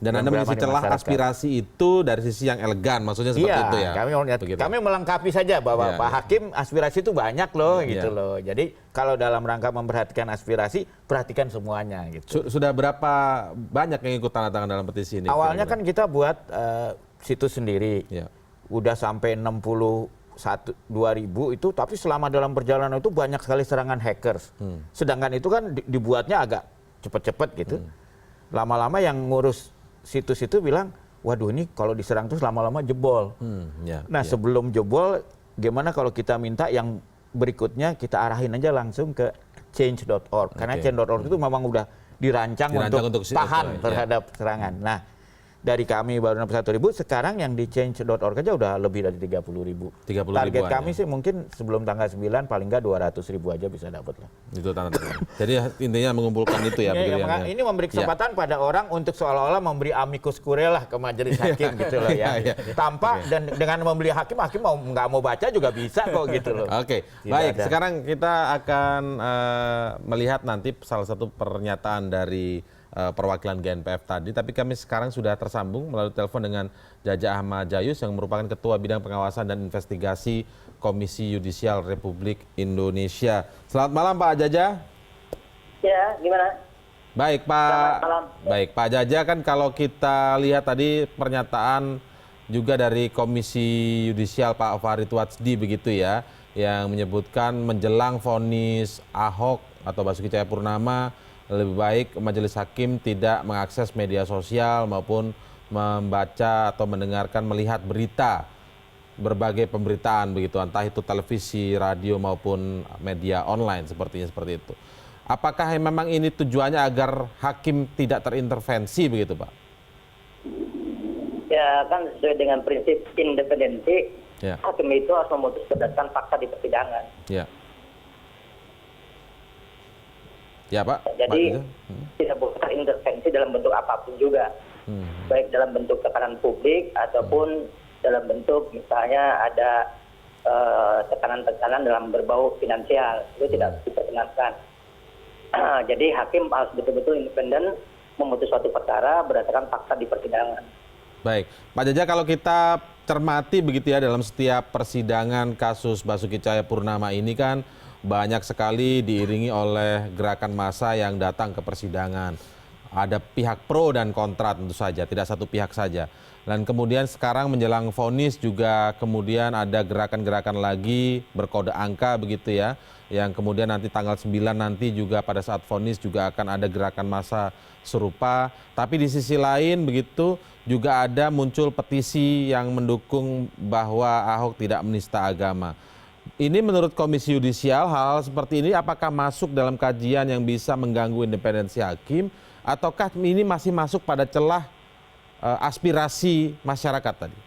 A: Dan Anda mengisi celah aspirasi itu dari sisi yang elegan, maksudnya seperti itu ya.
F: Kami melengkapi saja bahwa Pak Hakim aspirasi itu banyak loh gitu loh. Jadi kalau dalam rangka memperhatikan aspirasi, perhatikan semuanya gitu.
A: Sudah berapa banyak yang ikut tanda tangan dalam petisi ini?
F: Awalnya kan kita buat situs sendiri. Udah sampai 2.000 itu, tapi selama dalam perjalanan itu banyak sekali serangan hackers. Sedangkan itu kan dibuatnya agak cepet-cepet gitu. Lama-lama yang ngurus situs itu bilang, waduh ini kalau diserang terus lama-lama jebol. Sebelum jebol, gimana kalau kita minta yang berikutnya kita arahin aja langsung ke change.org. Karena change.org itu memang udah dirancang untuk tahan terhadap serangan. Nah, dari kami baru 61.000, sekarang yang di change.org aja udah lebih dari 30.000. Target kami sih mungkin sebelum tanggal 9 paling nggak 200.000 aja bisa dapat lah.
A: Itu tanda tangan. Jadi intinya mengumpulkan itu ya.
F: Ini memberi kesempatan pada orang untuk seolah-olah memberi amicus curiae lah ke majelis hakim gitu loh ya. Tanpa dan dengan membeli hakim nggak mau baca juga bisa kok gitu loh.
A: Oke, baik. Sekarang kita akan melihat nanti salah satu pernyataan dari perwakilan GNPF tadi, tapi kami sekarang sudah tersambung melalui telepon dengan Jaja Ahmad Jayus yang merupakan Ketua Bidang Pengawasan dan Investigasi Komisi Yudisial Republik Indonesia. Selamat malam Pak Jaja.
H: Ya, gimana?
A: Baik Pak. Baik Pak Jaja, kan kalau kita lihat tadi pernyataan juga dari Komisi Yudisial Pak Farid Watsdi begitu ya, yang menyebutkan menjelang vonis Ahok atau Basuki Cahayapurnama lebih baik majelis hakim tidak mengakses media sosial maupun membaca atau mendengarkan, melihat berita, berbagai pemberitaan begitu, entah itu televisi, radio maupun media online seperti itu. Apakah memang ini tujuannya agar hakim tidak terintervensi begitu Pak?
H: Ya kan sesuai dengan prinsip independensi, hakim itu harus memutus berdasarkan fakta di persidangan. Ya Pak. Jadi tidak boleh terintervensi dalam bentuk apapun juga, baik dalam bentuk tekanan publik ataupun dalam bentuk misalnya ada tekanan-tekanan dalam berbau finansial, itu tidak diperkenankan. Jadi hakim harus betul-betul independen memutus suatu perkara berdasarkan fakta di persidangan.
A: Baik, Pak Jaja, kalau kita cermati begitu ya dalam setiap persidangan kasus Basuki Cahayapurnama ini kan banyak sekali diiringi oleh gerakan massa yang datang ke persidangan. Ada pihak pro dan kontra tentu saja, tidak satu pihak saja. Dan kemudian sekarang menjelang vonis juga kemudian ada gerakan-gerakan lagi berkode angka begitu ya, yang kemudian nanti tanggal 9 nanti juga pada saat vonis juga akan ada gerakan massa serupa. Tapi di sisi lain begitu juga ada muncul petisi yang mendukung bahwa Ahok tidak menista agama. Ini menurut Komisi Yudisial hal-hal seperti ini apakah masuk dalam kajian yang bisa mengganggu independensi hakim ataukah ini masih masuk pada celah aspirasi masyarakat tadi?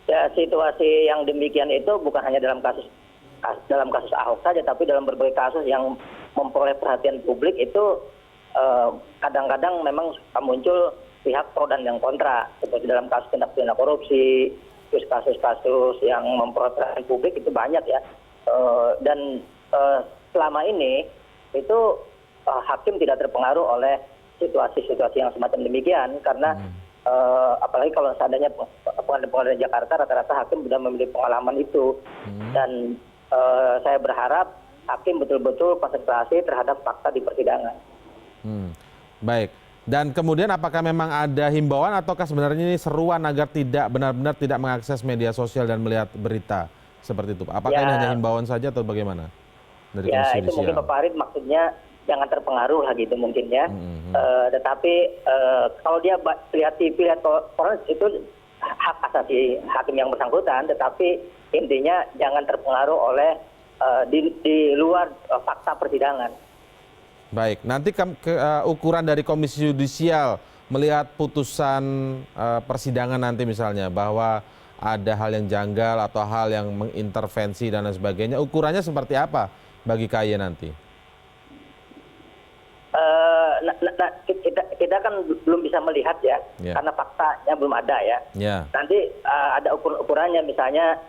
H: Ya, situasi yang demikian itu bukan hanya dalam kasus Ahok saja, tapi dalam berbagai kasus yang memperoleh perhatian publik itu kadang-kadang memang muncul pihak pro dan yang kontra, seperti dalam kasus tindak pidana korupsi. Terus kasus-kasus yang memperhatikan publik itu banyak ya, dan selama ini itu hakim tidak terpengaruh oleh situasi-situasi yang semacam demikian karena apalagi kalau seandainya pengadilan Jakarta rata-rata hakim sudah memiliki pengalaman itu dan saya berharap hakim betul-betul konsentrasi terhadap fakta di persidangan.
A: Baik. Dan kemudian apakah memang ada himbauan ataukah sebenarnya ini seruan agar tidak benar-benar tidak mengakses media sosial dan melihat berita seperti itu? Apakah ini hanya himbauan saja atau bagaimana? Dari
H: ya itu mungkin Pak Farid maksudnya jangan terpengaruh lah gitu mungkin ya. Tetapi kalau dia lihat orang itu hak asasi hakim yang bersangkutan, tetapi intinya jangan terpengaruh oleh di luar fakta persidangan.
A: Baik, nanti ukuran dari Komisi Yudisial melihat putusan persidangan nanti misalnya bahwa ada hal yang janggal atau hal yang mengintervensi dan lain sebagainya, ukurannya seperti apa bagi KY nanti?
H: kita kan belum bisa melihat ya, karena faktanya belum ada ya. Nanti ada ukurannya, misalnya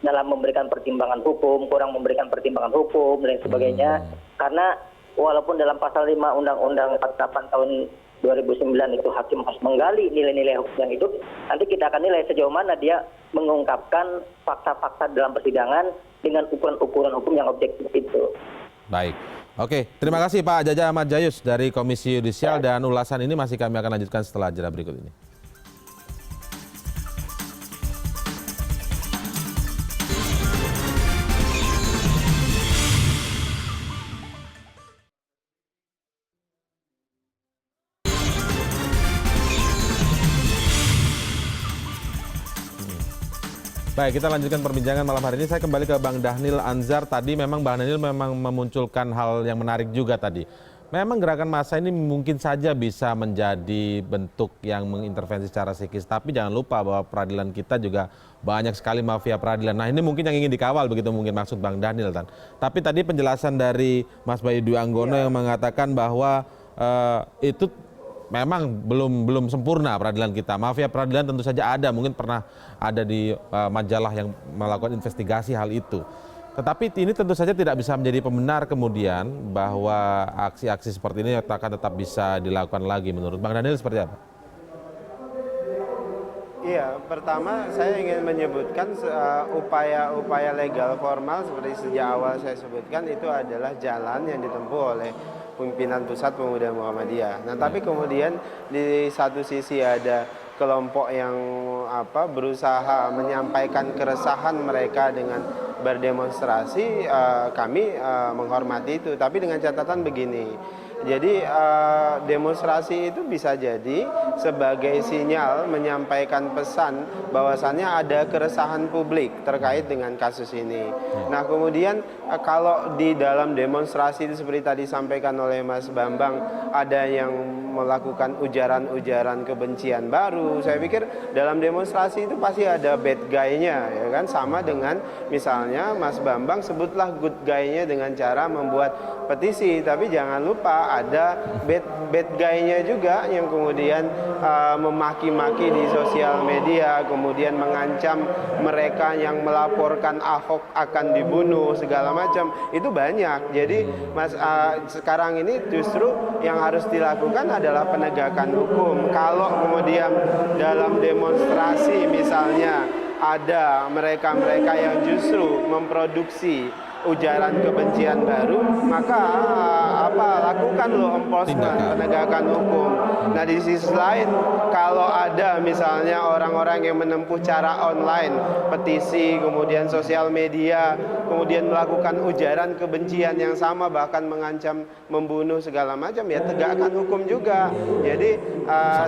H: dalam memberikan pertimbangan hukum, kurang memberikan pertimbangan hukum dan sebagainya. Karena walaupun dalam pasal 5 Undang-Undang 48 tahun 2009 itu hakim harus menggali nilai-nilai hukum yang itu, nanti kita akan nilai sejauh mana dia mengungkapkan fakta-fakta dalam persidangan dengan ukuran-ukuran hukum yang objektif itu.
A: Baik. Oke, terima kasih Pak Jaja Ahmad Jayus dari Komisi Yudisial, dan ulasan ini masih kami akan lanjutkan setelah jeda berikut ini. Baik, kita lanjutkan perbincangan malam hari ini. Saya kembali ke Bang Dhanil Anzar. Tadi memang Bang Dhanil memang memunculkan hal yang menarik juga tadi. Memang gerakan massa ini mungkin saja bisa menjadi bentuk yang mengintervensi secara psikis. Tapi jangan lupa bahwa peradilan kita juga banyak sekali mafia peradilan. Nah, ini mungkin yang ingin dikawal, begitu mungkin maksud Bang Dhanil. Tapi tadi penjelasan dari Mas Bayu Dwi Anggono yang mengatakan bahwa itu memang belum sempurna peradilan kita. Mafia peradilan tentu saja ada, mungkin pernah ada di majalah yang melakukan investigasi hal itu. Tetapi ini tentu saja tidak bisa menjadi pembenar kemudian bahwa aksi-aksi seperti ini akan tetap bisa dilakukan lagi. Menurut Bang Dhanil seperti apa?
B: Iya, pertama saya ingin menyebutkan upaya-upaya legal formal seperti sejak awal saya sebutkan itu adalah jalan yang ditempuh oleh pimpinan Pusat Pemuda Muhammadiyah. Nah, tapi kemudian di satu sisi ada kelompok yang berusaha menyampaikan keresahan mereka dengan berdemonstrasi, kami menghormati itu. Tapi dengan catatan begini, jadi demonstrasi itu bisa jadi sebagai sinyal menyampaikan pesan bahwasannya ada keresahan publik terkait dengan kasus ini. Nah, kemudian kalau di dalam demonstrasi itu seperti tadi disampaikan oleh Mas Bambang, ada yang melakukan ujaran-ujaran kebencian baru, saya pikir dalam demonstrasi itu pasti ada bad guy-nya, ya kan? Sama dengan misalnya Mas Bambang sebutlah good guy-nya dengan cara membuat petisi, tapi jangan lupa ada bad guy-nya juga yang kemudian memaki-maki di sosial media, kemudian mengancam mereka yang melaporkan Ahok akan dibunuh segala macam. Itu banyak. Jadi sekarang ini justru yang harus dilakukan adalah penegakan hukum. Kalau kemudian dalam demonstrasi misalnya ada mereka-mereka yang justru memproduksi ujaran kebencian baru, maka lakukan enforcement, penegakan hukum. Nah, di sisi lain kalau ada misalnya orang-orang yang menempuh cara online, petisi, kemudian sosial media, kemudian melakukan ujaran kebencian yang sama, bahkan mengancam membunuh segala macam, ya tegakkan hukum juga. Jadi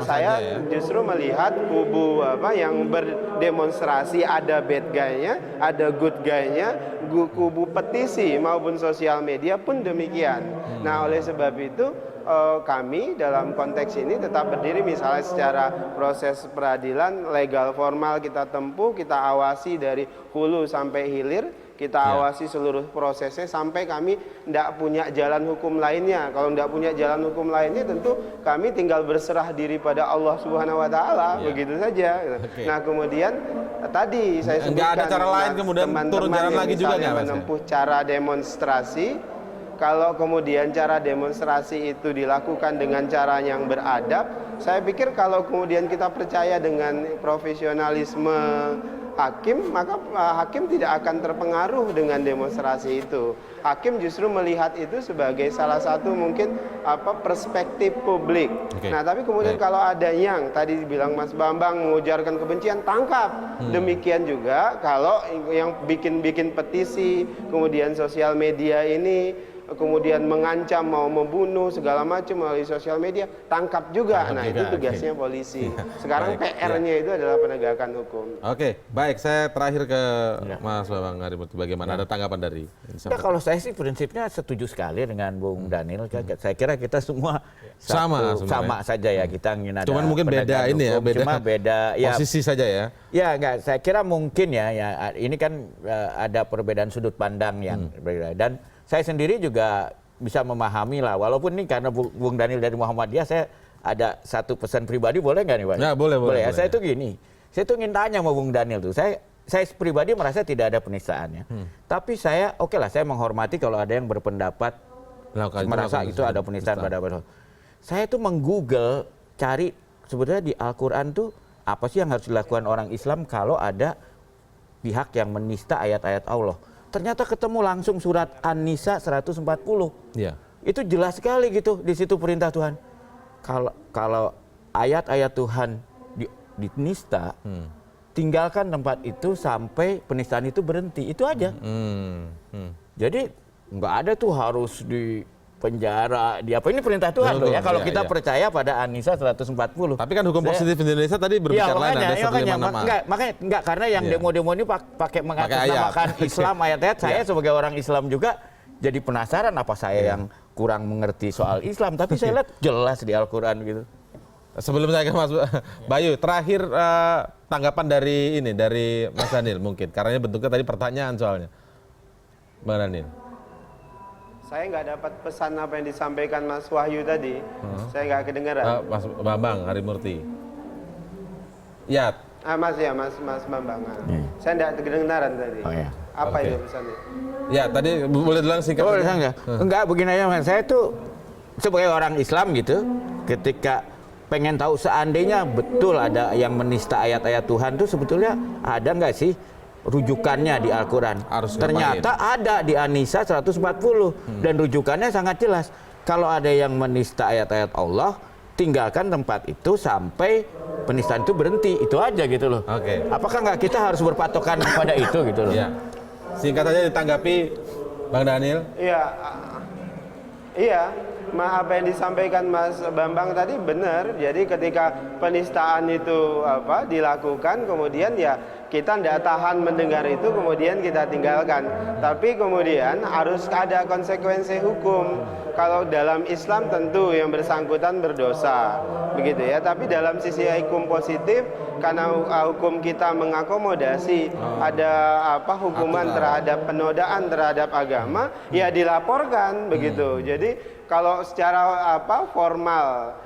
B: saya justru melihat kubu yang berdemonstrasi ada bad guy-nya, ada good guy-nya, kubu petisi maupun sosial media pun demikian. Nah, oleh sebab itu kami dalam konteks ini tetap berdiri, misalnya secara proses peradilan legal formal kita tempuh, kita awasi dari hulu sampai hilir, kita awasi seluruh prosesnya sampai kami tidak punya jalan hukum lainnya. Kalau tidak punya jalan hukum lainnya, tentu kami tinggal berserah diri pada Allah Subhanahu Wa Taala, begitu saja. Nah, kemudian tadi saya sebutkan
A: ada cara lain kemudian turun jalan lagi juga nggak, Mas?
B: Menempuh cara demonstrasi. Kalau kemudian cara demonstrasi itu dilakukan dengan cara yang beradab, saya pikir kalau kemudian kita percaya dengan profesionalisme hakim, maka hakim tidak akan terpengaruh dengan demonstrasi itu. Hakim justru melihat itu sebagai salah satu mungkin perspektif publik. Nah, tapi kemudian kalau ada yang tadi dibilang Mas Bambang mengujarkan kebencian, tangkap. Demikian juga kalau yang bikin petisi, kemudian sosial media ini kemudian mengancam mau membunuh segala macam melalui sosial media, tangkap juga. Nah, itu tugasnya polisi. Sekarang PR-nya itu adalah penegakan hukum.
A: Oke, baik. Saya terakhir ke Mas Bambang Harimurti. Bagaimana ada tanggapan dari?
F: Ya, kalau saya sih prinsipnya setuju sekali dengan Bung Dhanil. Saya kira kita semua sama saja ya, kita ingin ada.
A: Cuman mungkin beda ini ya,
F: beda
A: posisi saja ya.
F: Ya, enggak. Saya kira mungkin ya ini kan ada perbedaan sudut pandang yang berbeda. Dan saya sendiri juga bisa memahami lah. Walaupun nih karena Bung Daniel dari Muhammadiyah, saya ada satu pesan pribadi, boleh nggak nih Pak?
A: Ya, boleh.
F: Ya, saya tuh gini, saya tuh ingin tanya sama Bung Daniel tuh, saya pribadi merasa tidak ada penistaannya. Tapi saya, oke lah, saya menghormati kalau ada yang berpendapat merasa itu ada penistaan pada saya tuh menggoogle cari sebenarnya di Al-Quran tuh apa sih yang harus dilakukan orang Islam kalau ada pihak yang menista ayat-ayat Allah. Ternyata ketemu langsung surat An-Nisa 140.
A: Ya.
F: Itu jelas sekali gitu di situ perintah Tuhan. Kalau ayat-ayat Tuhan dinista, tinggalkan tempat itu sampai penistaan itu berhenti. Itu aja. Jadi nggak ada tuh harus di penjara, di apa, ini perintah Tuhan loh ya. Kalau kita percaya pada An-Nisa 140.
A: Tapi kan hukum positif Indonesia tadi berbicara lain, ada 156.
F: Makanya karena yang demo-demo ini pakai mengatasnamakan Islam ayat-ayat, saya sebagai orang Islam juga jadi penasaran apa saya yang kurang mengerti soal Islam, tapi saya lihat jelas di Al-Quran gitu.
A: Sebelum saya ke Mas Bayu, terakhir tanggapan dari Mas Daniel mungkin, karena ini bentuknya tadi pertanyaan soalnya. Bang Daniel.
B: Saya nggak dapat pesan apa yang disampaikan Mas Wahyu tadi. Saya nggak kedengaran.
A: Mas Bambang Harimurti. Ya.
B: Mas Bambang. Saya nggak kedengaran tadi.
F: Oh, ya.
B: Apa itu pesannya?
A: Ya, tadi boleh dulu singkat.
F: Oh, enggak, begini aja Mas. Saya tuh sebagai orang Islam gitu, ketika pengen tahu seandainya betul ada yang menista ayat-ayat Tuhan tuh sebetulnya ada nggak sih rujukannya di Al-Quran? Ternyata ada di An-Nisa 140 dan rujukannya sangat jelas. Kalau ada yang menista ayat-ayat Allah, tinggalkan tempat itu sampai penistaan itu berhenti. Itu aja gitu loh.
A: Oke.
F: Apakah nggak kita harus berpatokan pada itu gitu loh?
A: Ya. Singkat saja ditanggapi Bang Daniel.
B: Iya. Apa yang disampaikan Mas Bambang tadi benar. Jadi ketika penistaan itu dilakukan, kemudian ya kita tidak tahan mendengar itu, kemudian kita tinggalkan. Tapi kemudian harus ada konsekuensi hukum. Kalau dalam Islam tentu yang bersangkutan berdosa, begitu ya. Tapi dalam sisi hukum positif, karena hukum kita mengakomodasi ada hukuman terhadap penodaan terhadap agama, ya dilaporkan begitu. Jadi kalau secara formal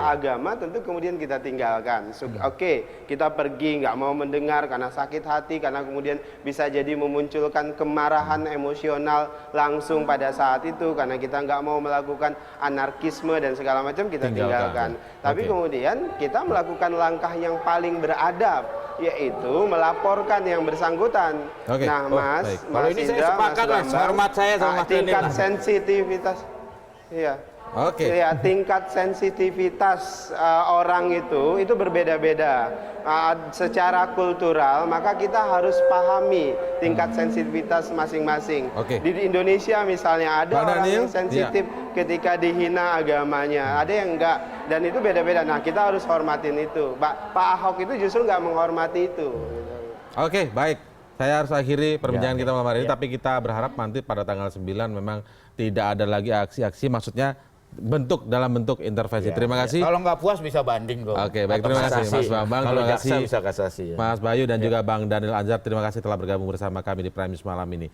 B: agama tentu kemudian kita tinggalkan. Oke, kita pergi nggak mau mendengar karena sakit hati, karena kemudian bisa jadi memunculkan kemarahan emosional langsung pada saat itu, karena kita nggak mau melakukan anarkisme dan segala macam, kita tinggalkan. Tapi kemudian kita melakukan langkah yang paling beradab, yaitu melaporkan yang bersangkutan. Nah, Mas
F: ini saya
B: Indra,
F: sepakat lah, hormat saya sama Mas
B: tingkat sensitivitas. Iya.
A: Oke.
B: Ya, tingkat sensitivitas orang itu berbeda-beda. Secara kultural, maka kita harus pahami tingkat sensitivitas masing-masing. Di Indonesia misalnya ada orang yang sensitif ketika dihina agamanya, ada yang enggak, dan itu beda-beda. Nah, kita harus hormatin itu. Pak Ahok itu justru nggak menghormati itu.
A: Oke, baik. Saya harus akhiri perbincangan kita malam hari ini, tapi kita berharap nanti pada tanggal 9 memang tidak ada lagi aksi-aksi, maksudnya dalam bentuk intervensi. Terima kasih.
F: Kalau nggak puas bisa banding kok.
A: Oke, baik, terima kasih Mas Bambang, terima kasih
F: bisa kasasi.
A: Mas Bayu dan juga Bang Daniel Anzar. Terima kasih telah bergabung bersama kami di Prime News malam ini.